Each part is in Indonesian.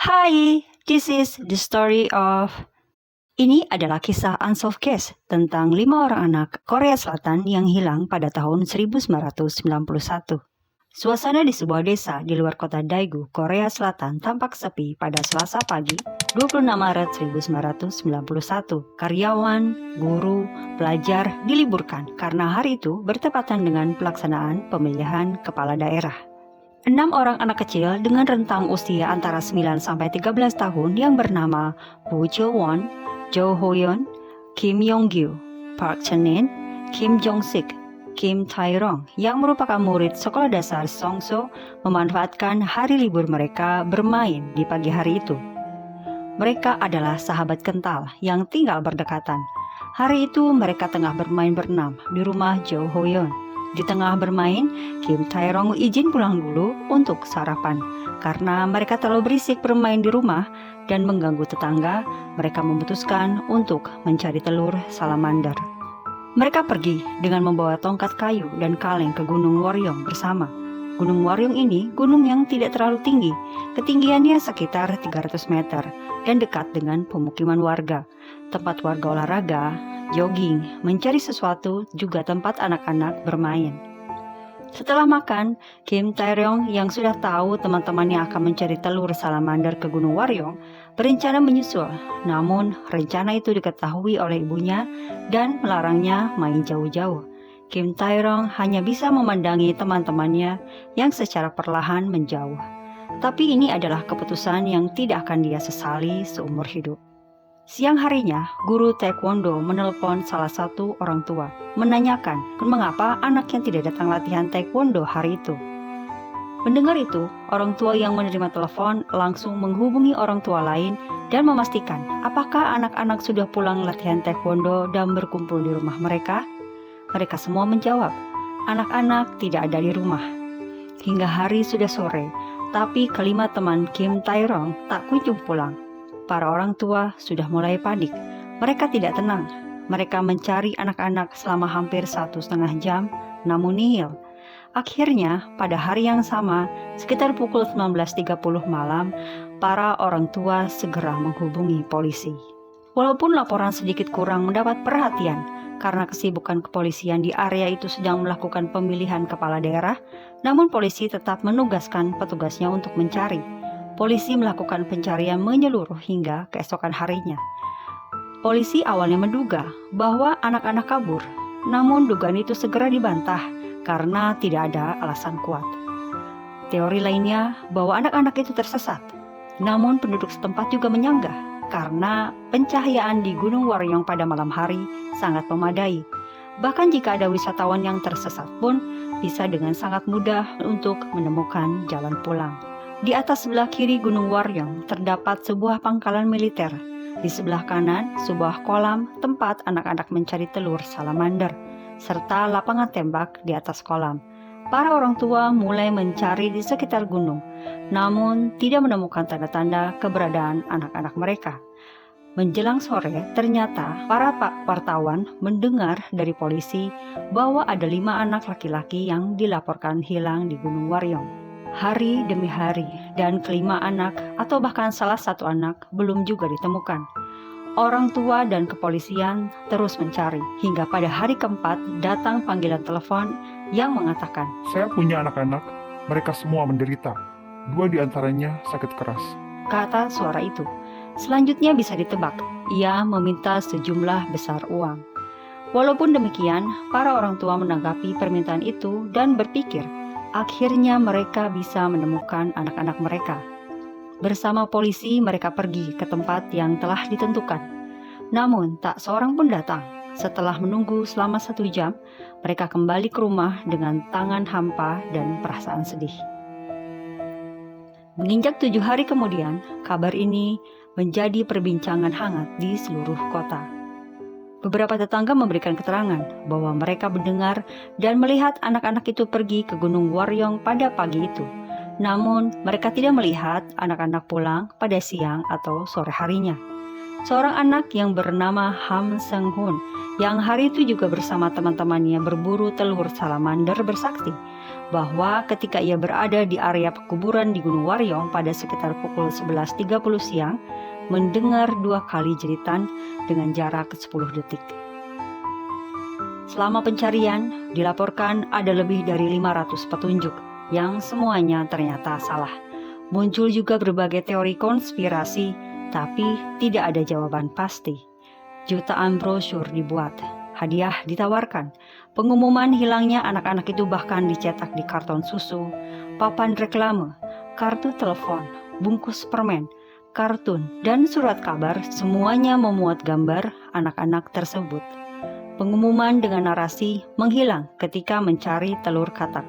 Hai, this is the story of... Ini adalah kisah unsolved case tentang 5 orang anak Korea Selatan yang hilang pada tahun 1991. Suasana di sebuah desa di luar kota Daegu, Korea Selatan tampak sepi pada Selasa pagi, 26 Maret 1991. Karyawan, guru, pelajar diliburkan karena hari itu bertepatan dengan pelaksanaan pemilihan kepala daerah. 6 orang anak kecil dengan rentang usia antara 9 sampai 13 tahun yang bernama Woo Chil-won, Jo Ho-yeon, Kim Yong-gyu, Park Chan-in, Kim Jong-sik, Kim Tae-rong yang merupakan murid sekolah dasar Songso memanfaatkan hari libur mereka bermain di pagi hari itu. Mereka adalah sahabat kental yang tinggal berdekatan. Hari itu mereka tengah bermain berenam di rumah Jo Ho-yeon. Di tengah bermain, Kim Tae-rong izin pulang dulu untuk sarapan. Karena mereka terlalu berisik bermain di rumah dan mengganggu tetangga, mereka memutuskan untuk mencari telur salamander. Mereka pergi dengan membawa tongkat kayu dan kaleng ke Gunung Waryeong bersama. Gunung Waryeong ini gunung yang tidak terlalu tinggi, ketinggiannya sekitar 300 meter dan dekat dengan pemukiman warga, tempat warga olahraga, jogging, mencari sesuatu, juga tempat anak-anak bermain. Setelah makan, Kim Tae-rong yang sudah tahu teman-temannya akan mencari telur salamander ke Gunung Waryeong berencana menyusul. Namun, rencana itu diketahui oleh ibunya dan melarangnya main jauh-jauh. Kim Tae-rong hanya bisa memandangi teman-temannya yang secara perlahan menjauh. Tapi ini adalah keputusan yang tidak akan dia sesali seumur hidup. Siang harinya, guru taekwondo menelpon salah satu orang tua, menanyakan mengapa anaknya tidak datang latihan taekwondo hari itu. Mendengar itu, orang tua yang menerima telepon langsung menghubungi orang tua lain dan memastikan apakah anak-anak sudah pulang latihan taekwondo dan berkumpul di rumah mereka. Mereka semua menjawab, anak-anak tidak ada di rumah. Hingga hari sudah sore, tapi kelima teman Kim Tae-rong tak kunjung pulang. Para orang tua sudah mulai panik. Mereka tidak tenang. Mereka mencari anak-anak selama hampir 1,5 jam, namun nihil. Akhirnya, pada hari yang sama, sekitar pukul 19.30 malam, para orang tua segera menghubungi polisi. Walaupun laporan sedikit kurang mendapat perhatian, karena kesibukan kepolisian di area itu sedang melakukan pemilihan kepala daerah, namun polisi tetap menugaskan petugasnya untuk mencari. Polisi melakukan pencarian menyeluruh hingga keesokan harinya. Polisi awalnya menduga bahwa anak-anak kabur, namun dugaan itu segera dibantah karena tidak ada alasan kuat. Teori lainnya bahwa anak-anak itu tersesat, namun penduduk setempat juga menyanggah karena pencahayaan di Gunung Waryeong pada malam hari sangat memadai. Bahkan jika ada wisatawan yang tersesat pun bisa dengan sangat mudah untuk menemukan jalan pulang. Di atas sebelah kiri Gunung Waryeong terdapat sebuah pangkalan militer. Di sebelah kanan, sebuah kolam tempat anak-anak mencari telur salamander, serta lapangan tembak di atas kolam. Para orang tua mulai mencari di sekitar gunung, namun tidak menemukan tanda-tanda keberadaan anak-anak mereka. Menjelang sore, ternyata para wartawan mendengar dari polisi bahwa ada 5 anak laki-laki yang dilaporkan hilang di Gunung Waryeong. Hari demi hari, dan kelima anak atau bahkan salah satu anak belum juga ditemukan. Orang tua dan kepolisian terus mencari, hingga pada hari keempat datang panggilan telepon yang mengatakan, "Saya punya anak-anak, mereka semua menderita. 2 di antaranya sakit keras," kata suara itu. Selanjutnya bisa ditebak, ia meminta sejumlah besar uang. Walaupun demikian, para orang tua menanggapi permintaan itu dan berpikir, akhirnya mereka bisa menemukan anak-anak mereka. Bersama polisi mereka pergi ke tempat yang telah ditentukan. Namun tak seorang pun datang. Setelah menunggu selama 1 jam, mereka kembali ke rumah dengan tangan hampa dan perasaan sedih. Menginjak 7 hari kemudian, kabar ini menjadi perbincangan hangat di seluruh kota. Beberapa tetangga memberikan keterangan bahwa mereka mendengar dan melihat anak-anak itu pergi ke Gunung Waryeong pada pagi itu. Namun, mereka tidak melihat anak-anak pulang pada siang atau sore harinya. Seorang anak yang bernama Ham Seung-hoon yang hari itu juga bersama teman-temannya berburu telur salamander bersaksi bahwa ketika ia berada di area pekuburan di Gunung Waryong pada sekitar pukul 11.30 siang, mendengar 2 kali jeritan dengan jarak 10 detik. Selama pencarian, dilaporkan ada lebih dari 500 petunjuk yang semuanya ternyata salah. Muncul juga berbagai teori konspirasi, tapi tidak ada jawaban pasti. Jutaan brosur dibuat, hadiah ditawarkan. Pengumuman hilangnya anak-anak itu bahkan dicetak di karton susu, papan reklame, kartu telepon, bungkus permen, kartun, dan surat kabar, semuanya memuat gambar anak-anak tersebut. Pengumuman dengan narasi menghilang ketika mencari telur katak,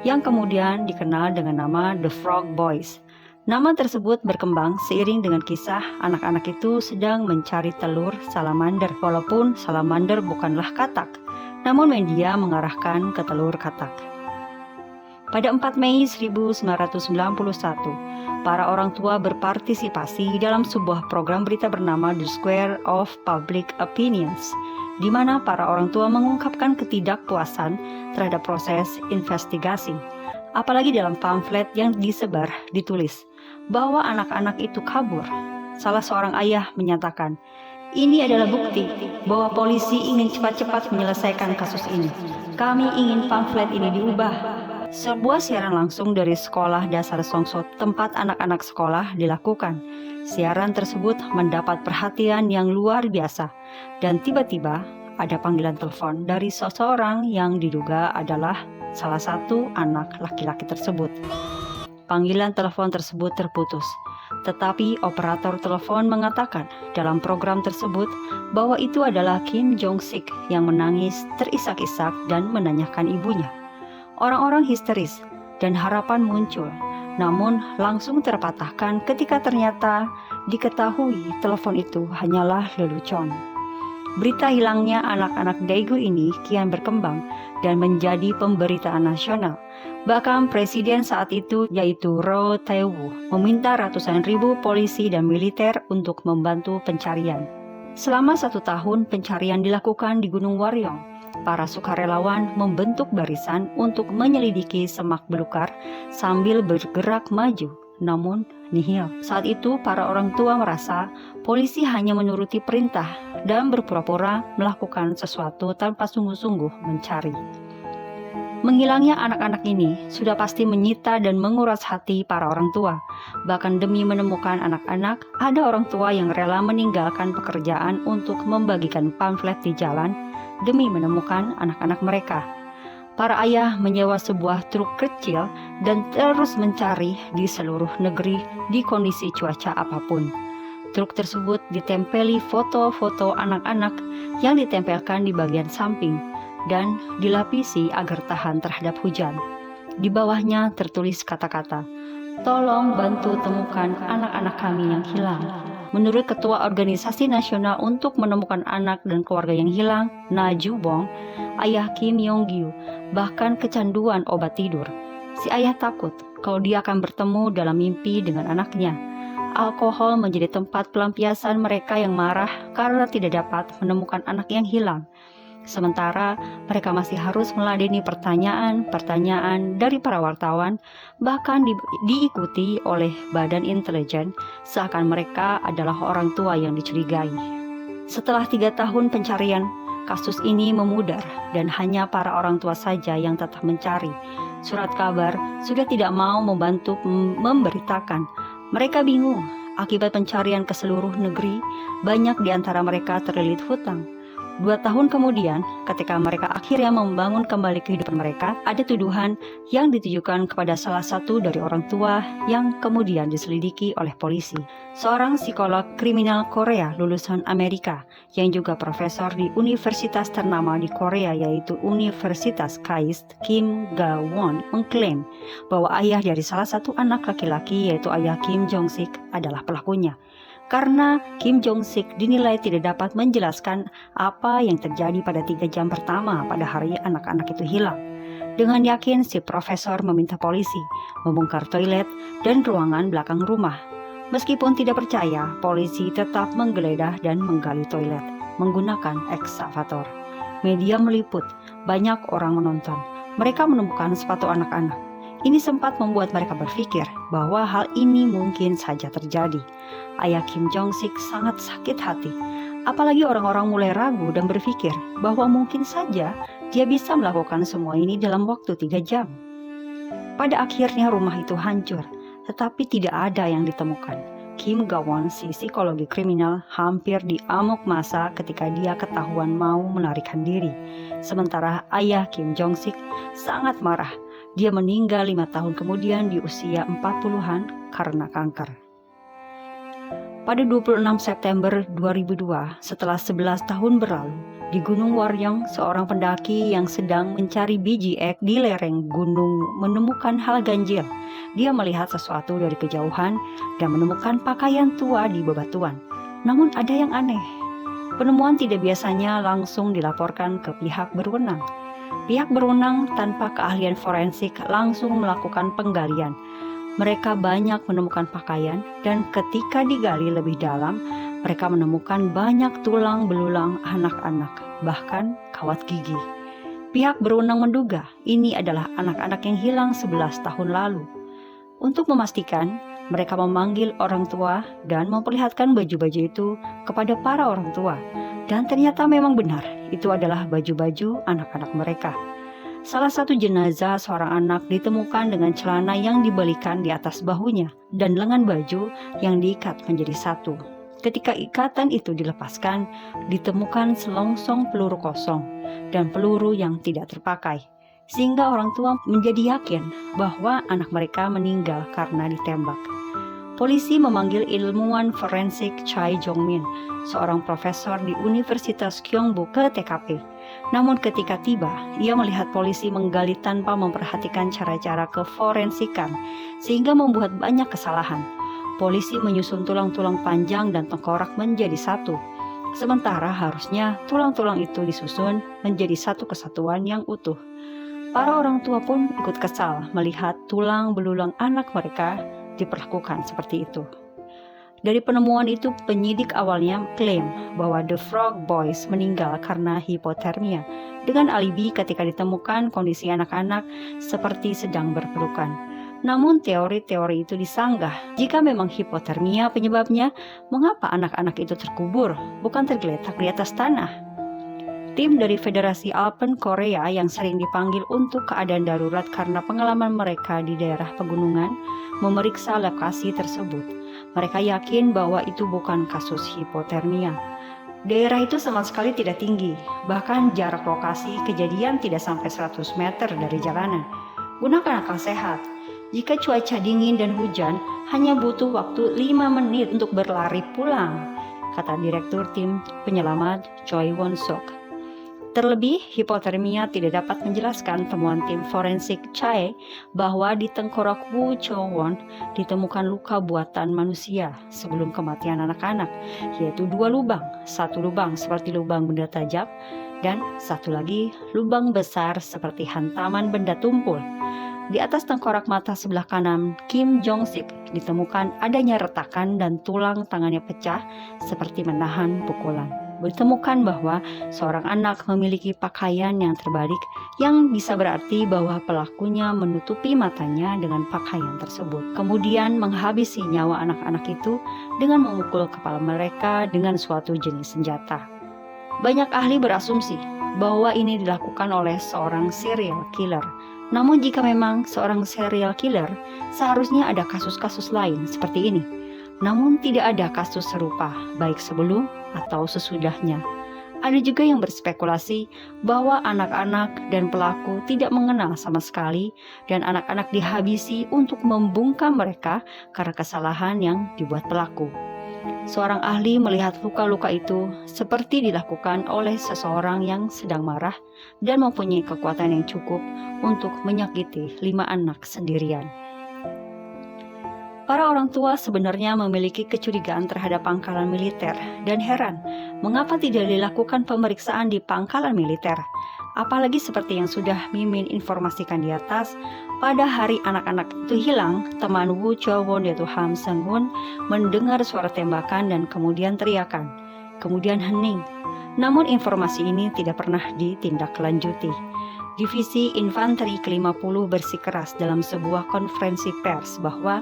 yang kemudian dikenal dengan nama The Frog Boys. Nama tersebut berkembang seiring dengan kisah anak-anak itu sedang mencari telur salamander, walaupun salamander bukanlah katak, namun media mengarahkan ke telur katak. Pada 4 Mei 1991, para orang tua berpartisipasi dalam sebuah program berita bernama The Square of Public Opinions, di mana para orang tua mengungkapkan ketidakpuasan terhadap proses investigasi. Apalagi dalam pamflet yang disebar ditulis bahwa anak-anak itu kabur. Salah seorang ayah menyatakan, "Ini adalah bukti bahwa polisi ingin cepat-cepat menyelesaikan kasus ini. Kami ingin pamflet ini diubah." Sebuah siaran langsung dari sekolah dasar Songsot tempat anak-anak sekolah dilakukan. Siaran tersebut mendapat perhatian yang luar biasa, dan tiba-tiba ada panggilan telepon dari seseorang yang diduga adalah salah satu anak laki-laki tersebut. Panggilan telepon tersebut terputus, tetapi operator telepon mengatakan dalam program tersebut bahwa itu adalah Kim Jong-sik yang menangis terisak-isak dan menanyakan ibunya. Orang-orang histeris dan harapan muncul, namun langsung terpatahkan ketika ternyata diketahui telepon itu hanyalah lelucon. Berita hilangnya anak-anak Daegu ini kian berkembang dan menjadi pemberitaan nasional. Bahkan presiden saat itu, yaitu Roh Tae-woo, meminta ratusan ribu polisi dan militer untuk membantu pencarian. Selama 1 tahun pencarian dilakukan di Gunung Waryong. Para sukarelawan membentuk barisan untuk menyelidiki semak belukar sambil bergerak maju, namun nihil. Saat itu para orang tua merasa polisi hanya menuruti perintah dan berpura-pura melakukan sesuatu tanpa sungguh-sungguh mencari. Menghilangnya anak-anak ini sudah pasti menyita dan menguras hati para orang tua. Bahkan demi menemukan anak-anak, ada orang tua yang rela meninggalkan pekerjaan untuk membagikan pamflet di jalan demi menemukan anak-anak mereka. Para ayah menyewa sebuah truk kecil dan terus mencari di seluruh negeri di kondisi cuaca apapun. Truk tersebut ditempeli foto-foto anak-anak yang ditempelkan di bagian samping dan dilapisi agar tahan terhadap hujan. Di bawahnya tertulis kata-kata, "Tolong bantu temukan anak-anak kami yang hilang." Menurut Ketua Organisasi Nasional untuk Menemukan Anak dan Keluarga yang Hilang, Na Ju-bong, ayah Kim Yong-gyu bahkan kecanduan obat tidur. Si ayah takut kalau dia akan bertemu dalam mimpi dengan anaknya. Alkohol menjadi tempat pelampiasan mereka yang marah karena tidak dapat menemukan anak yang hilang. Sementara mereka masih harus meladeni pertanyaan-pertanyaan dari para wartawan, bahkan diikuti oleh badan intelijen, seakan mereka adalah orang tua yang dicurigai. Setelah 3 tahun pencarian, kasus ini memudar dan hanya para orang tua saja yang tetap mencari. Surat kabar sudah tidak mau membantu memberitakan. Mereka bingung, akibat pencarian ke seluruh negeri, banyak di antara mereka terlilit hutang. 2 tahun kemudian, ketika mereka akhirnya membangun kembali kehidupan mereka, ada tuduhan yang ditujukan kepada salah satu dari orang tua yang kemudian diselidiki oleh polisi. Seorang psikolog kriminal Korea lulusan Amerika yang juga profesor di universitas ternama di Korea yaitu Universitas KAIST, Kim Ga-won, mengklaim bahwa ayah dari salah satu anak laki-laki yaitu ayah Kim Jong-sik adalah pelakunya. Karena Kim Jong-sik dinilai tidak dapat menjelaskan apa yang terjadi pada 3 jam pertama pada hari anak-anak itu hilang. Dengan yakin si profesor meminta polisi membongkar toilet dan ruangan belakang rumah. Meskipun tidak percaya, polisi tetap menggeledah dan menggali toilet menggunakan ekskavator. Media meliput, banyak orang menonton. Mereka menemukan sepatu anak-anak. Ini sempat membuat mereka berpikir bahwa hal ini mungkin saja terjadi. Ayah Kim Jong-sik sangat sakit hati. Apalagi orang-orang mulai ragu dan berpikir bahwa mungkin saja dia bisa melakukan semua ini dalam waktu 3 jam. Pada akhirnya rumah itu hancur, tetapi tidak ada yang ditemukan. Kim Ga-won, si psikologi kriminal, hampir diamuk massa ketika dia ketahuan mau melarikan diri. Sementara ayah Kim Jong-sik sangat marah. Dia meninggal 5 tahun kemudian di usia 40-an karena kanker. Pada 26 September 2002, setelah 11 tahun berlalu, di Gunung Waryong, seorang pendaki yang sedang mencari biji ek di lereng gunung menemukan hal ganjil. Dia melihat sesuatu dari kejauhan dan menemukan pakaian tua di bebatuan. Namun ada yang aneh. Penemuan tidak biasanya langsung dilaporkan ke pihak berwenang. Pihak berwenang tanpa keahlian forensik langsung melakukan penggalian. Mereka banyak menemukan pakaian dan ketika digali lebih dalam, mereka menemukan banyak tulang belulang anak-anak, bahkan kawat gigi. Pihak berwenang menduga ini adalah anak-anak yang hilang 11 tahun lalu. Untuk memastikan, mereka memanggil orang tua dan memperlihatkan baju-baju itu kepada para orang tua. Dan ternyata memang benar, itu adalah baju-baju anak-anak mereka. Salah satu jenazah seorang anak ditemukan dengan celana yang dibalikan di atas bahunya dan lengan baju yang diikat menjadi satu. Ketika ikatan itu dilepaskan, ditemukan selongsong peluru kosong dan peluru yang tidak terpakai. Sehingga orang tua menjadi yakin bahwa anak mereka meninggal karena ditembak. Polisi memanggil ilmuwan forensik Choi Jong-min, seorang profesor di Universitas Kyungbu ke TKP. Namun ketika tiba, ia melihat polisi menggali tanpa memperhatikan cara-cara keforensikan, sehingga membuat banyak kesalahan. Polisi menyusun tulang-tulang panjang dan tengkorak menjadi satu. Sementara harusnya tulang-tulang itu disusun menjadi satu kesatuan yang utuh. Para orang tua pun ikut kesal melihat tulang belulang anak mereka diperlakukan seperti itu. Dari penemuan itu, penyidik awalnya klaim bahwa The Frog Boys meninggal karena hipotermia, dengan alibi ketika ditemukan kondisi anak-anak seperti sedang berpelukan. Namun teori-teori itu disanggah. Jika memang hipotermia penyebabnya, mengapa anak-anak itu terkubur, bukan tergeletak di atas tanah? Tim dari Federasi Alpen Korea yang sering dipanggil untuk keadaan darurat karena pengalaman mereka di daerah pegunungan memeriksa lokasi tersebut. Mereka yakin bahwa itu bukan kasus hipotermia. Daerah itu sama sekali tidak tinggi, bahkan jarak lokasi kejadian tidak sampai 100 meter dari jalanan. Gunakan akal sehat. Jika cuaca dingin dan hujan, hanya butuh waktu 5 menit untuk berlari pulang, kata Direktur Tim Penyelamat Choi Won-sok. Terlebih, hipotermia tidak dapat menjelaskan temuan tim forensik Chae bahwa di tengkorak Woo Cho-won ditemukan luka buatan manusia sebelum kematian anak-anak, yaitu 2 lubang, 1 lubang seperti lubang benda tajam dan 1 lagi lubang besar seperti hantaman benda tumpul. Di atas tengkorak mata sebelah kanan Kim Jong-sik ditemukan adanya retakan dan tulang tangannya pecah seperti menahan pukulan. Ditemukan bahwa seorang anak memiliki pakaian yang terbalik, yang bisa berarti bahwa pelakunya menutupi matanya dengan pakaian tersebut. Kemudian menghabisi nyawa anak-anak itu dengan memukul kepala mereka dengan suatu jenis senjata. Banyak ahli berasumsi bahwa ini dilakukan oleh seorang serial killer. Namun jika memang seorang serial killer, seharusnya ada kasus-kasus lain seperti ini. Namun tidak ada kasus serupa, baik sebelum atau sesudahnya. Ada juga yang berspekulasi bahwa anak-anak dan pelaku tidak mengenal sama sekali dan anak-anak dihabisi untuk membungkam mereka karena kesalahan yang dibuat pelaku. Seorang ahli melihat luka-luka itu seperti dilakukan oleh seseorang yang sedang marah dan mempunyai kekuatan yang cukup untuk menyakiti 5 anak sendirian. Para orang tua sebenarnya memiliki kecurigaan terhadap pangkalan militer dan heran mengapa tidak dilakukan pemeriksaan di pangkalan militer. Apalagi seperti yang sudah Mimin informasikan di atas, Pada hari anak-anak itu hilang, teman Woo Cho-won yaitu Ham Seung-hoon mendengar suara tembakan dan kemudian teriakan, kemudian hening. Namun informasi ini tidak pernah ditindaklanjuti. Divisi Infanteri ke-50 bersikeras dalam sebuah konferensi pers bahwa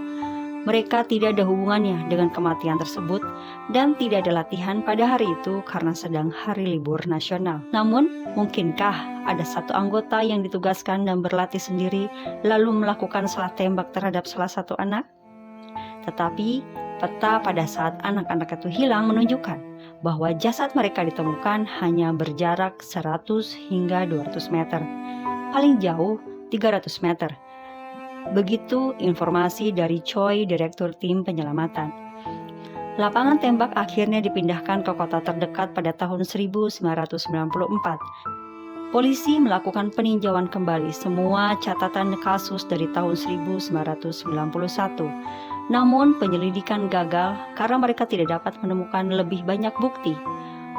mereka tidak ada hubungannya dengan kematian tersebut dan tidak ada latihan pada hari itu karena sedang hari libur nasional. Namun, mungkinkah ada satu anggota yang ditugaskan dan berlatih sendiri lalu melakukan salah tembak terhadap salah satu anak? Tetapi, peta pada saat anak-anak itu hilang menunjukkan bahwa jasad mereka ditemukan hanya berjarak 100 hingga 200 meter. Paling jauh 300 meter. Begitu informasi dari Choi, direktur tim penyelamatan. Lapangan tembak akhirnya dipindahkan ke kota terdekat pada tahun 1994. Polisi melakukan peninjauan kembali semua catatan kasus dari tahun 1991. Namun penyelidikan gagal karena mereka tidak dapat menemukan lebih banyak bukti.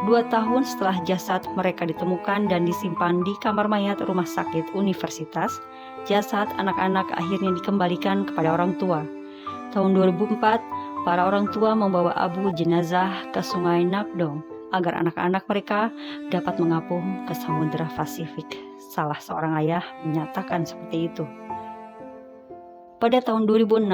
2 tahun setelah jasad mereka ditemukan dan disimpan di kamar mayat rumah sakit universitas, jasad anak-anak akhirnya dikembalikan kepada orang tua. Tahun 2004, para orang tua membawa abu jenazah ke sungai Nakdong agar anak-anak mereka dapat mengapung ke Samudra Pasifik. Salah seorang ayah menyatakan seperti itu. Pada tahun 2006,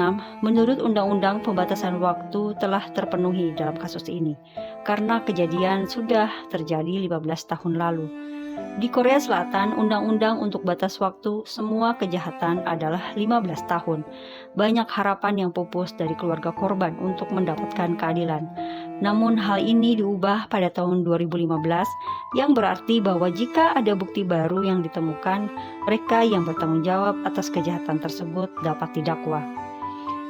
menurut Undang-Undang Pembatasan Waktu telah terpenuhi dalam kasus ini, karena kejadian sudah terjadi 15 tahun lalu. Di Korea Selatan, undang-undang untuk batas waktu semua kejahatan adalah 15 tahun. Banyak harapan yang pupus dari keluarga korban untuk mendapatkan keadilan. Namun hal ini diubah pada tahun 2015, yang berarti bahwa jika ada bukti baru yang ditemukan, mereka yang bertanggung jawab atas kejahatan tersebut dapat didakwa.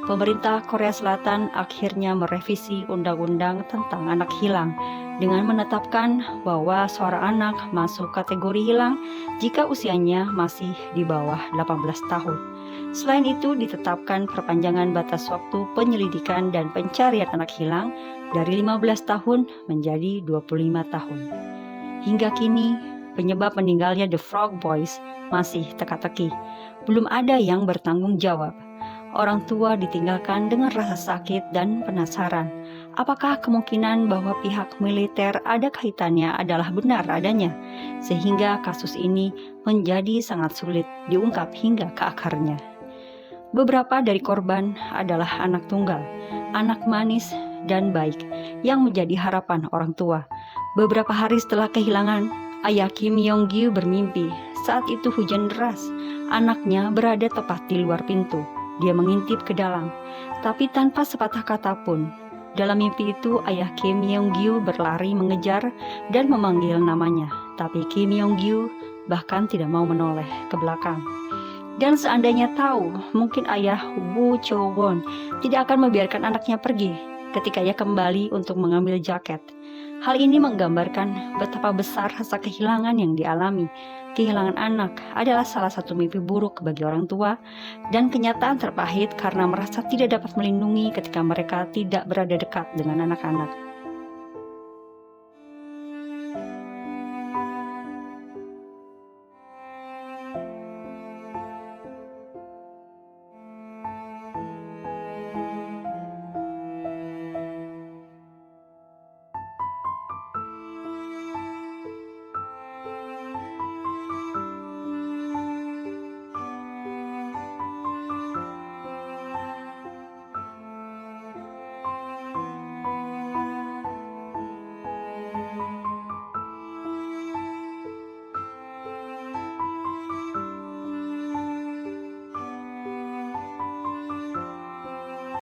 Pemerintah Korea Selatan akhirnya merevisi undang-undang tentang anak hilang dengan menetapkan bahwa seorang anak masuk kategori hilang jika usianya masih di bawah 18 tahun. Selain itu, ditetapkan perpanjangan batas waktu penyelidikan dan pencarian anak hilang dari 15 tahun menjadi 25 tahun. Hingga kini, penyebab meninggalnya The Frog Boys masih teka-teki. Belum ada yang bertanggung jawab. Orang tua ditinggalkan dengan rasa sakit dan penasaran. Apakah kemungkinan bahwa pihak militer ada kaitannya adalah benar adanya, sehingga kasus ini menjadi sangat sulit diungkap hingga ke akarnya. Beberapa dari korban adalah anak tunggal, anak manis dan baik yang menjadi harapan orang tua. Beberapa hari setelah kehilangan, ayah Kim Yong-gyu bermimpi. Saat itu hujan deras, anaknya berada tepat di luar pintu. Dia mengintip ke dalam, tapi tanpa sepatah kata pun. Dalam mimpi itu, ayah Kim Yong-gyu berlari mengejar dan memanggil namanya. Tapi Kim Yong-gyu bahkan tidak mau menoleh ke belakang. Dan seandainya tahu, mungkin ayah Woo Cho-won tidak akan membiarkan anaknya pergi ketika ia kembali untuk mengambil jaket. Hal ini menggambarkan betapa besar rasa kehilangan yang dialami. Kehilangan anak adalah salah satu mimpi buruk bagi orang tua dan kenyataan terpahit karena merasa tidak dapat melindungi ketika mereka tidak berada dekat dengan anak-anak.